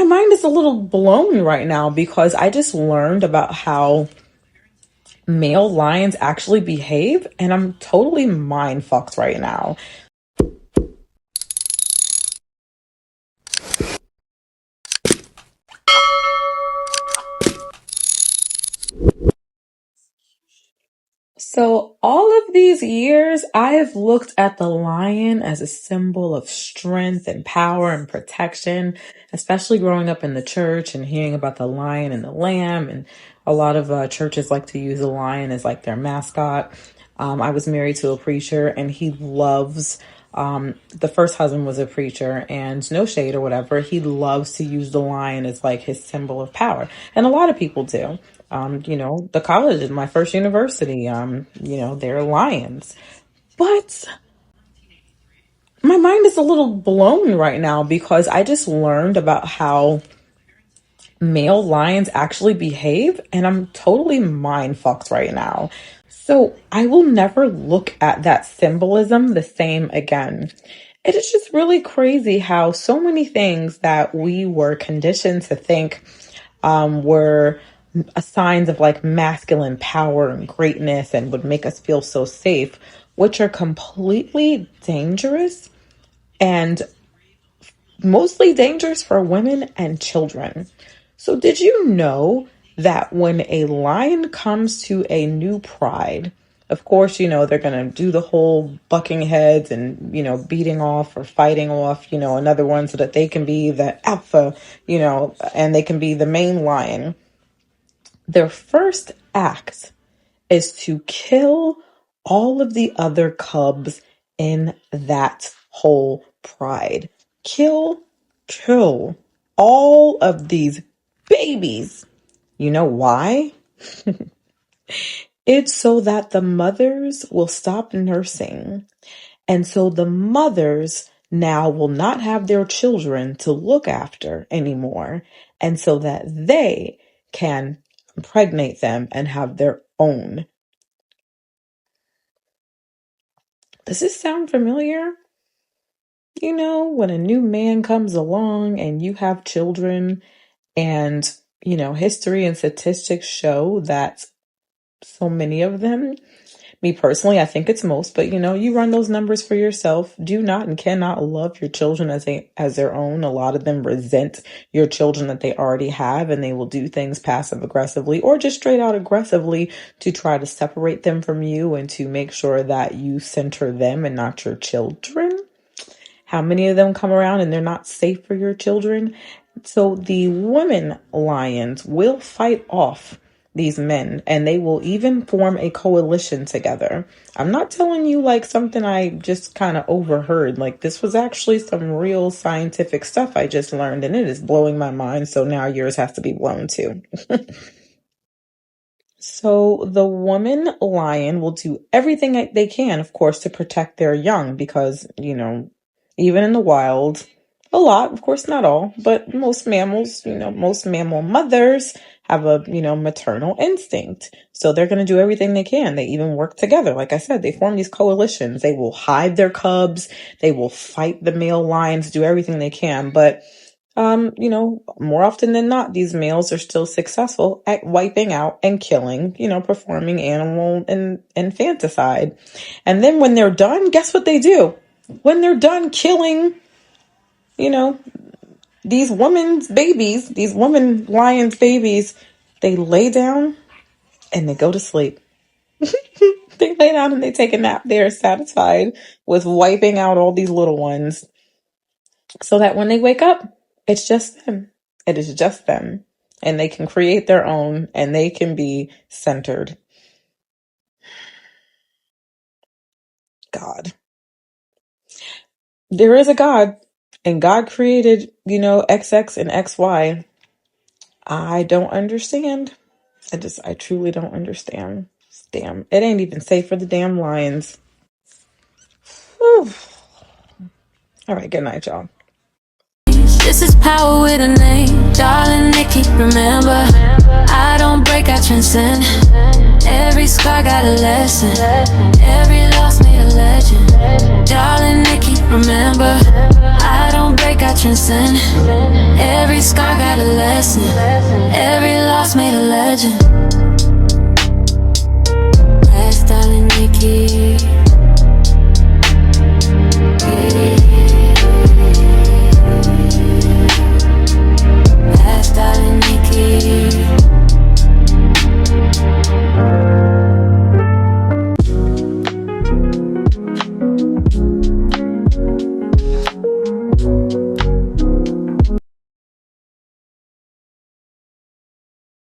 mind is a little blown right now because I just learned about how male lions actually behave, and I'm totally mind fucked right now. So, all of these years, I have looked at the lion as a symbol of strength and power and protection, especially growing up in the church and hearing about the lion and the lamb. And a lot of churches like to use the lion as like their mascot. I was married to a preacher, and he loves, the first husband was a preacher, and no shade or whatever, he loves to use the lion as like his symbol of power. And a lot of people do. The college is my first university. They're lions. But my mind is a little blown right now because I just learned about how male lions actually behave, and I'm totally mind fucked right now. So I will never look at that symbolism the same again. It is just really crazy how so many things that we were conditioned to think were signs of like masculine power and greatness and would make us feel so safe, which are completely dangerous, and mostly dangerous for women and children. So did you know that when a lion comes to a new pride, of course, they're going to do the whole bucking heads and, beating off or fighting off, another one so that they can be the alpha, and they can be the main lion. Their first act is to kill all of the other cubs in that whole pride. Kill all of these babies. You know why? It's so that the mothers will stop nursing. And so the mothers now will not have their children to look after anymore. And so that they can impregnate them and have their own. Does this sound familiar? When a new man comes along and you have children, and, history and statistics show that so many of them, me personally, I think it's most, but you run those numbers for yourself, do not and cannot love your children as their own. A lot of them resent your children that they already have, and they will do things passive aggressively or just straight out aggressively to try to separate them from you and to make sure that you center them and not your children. How many of them come around and they're not safe for your children? So the women lions will fight off these men, and they will even form a coalition together. I'm not telling you like something I just kind of overheard. Like, this was actually some real scientific stuff I just learned, and it is blowing my mind. So now yours has to be blown too. So the woman lion will do everything they can, of course, to protect their young because, even in the wild, a lot, of course, not all, but most mammals, most mammal mothers have a, maternal instinct. So they're going to do everything they can. They even work together. Like I said, they form these coalitions. They will hide their cubs. They will fight the male lions, do everything they can. But, more often than not, these males are still successful at wiping out and killing, performing animal and infanticide. And then when they're done, guess what they do? When they're done killing, these women lions babies, they lay down and they go to sleep. They lay down and they take a nap. They are satisfied with wiping out all these little ones so that when they wake up, it's just them. It is just them. And they can create their own, and they can be centered. God. There is a God, and God created, XX and XY. I don't understand. I truly don't understand. Damn, it ain't even safe for the damn lions. Whew. All right, good night, y'all. This is power with a name, darling Nikki. Remember, I don't break, I transcend. Every scar got a lesson. Every loss made a legend. Darling Nikki, remember, I don't break, I transcend. Every scar got a lesson. Every loss made a legend.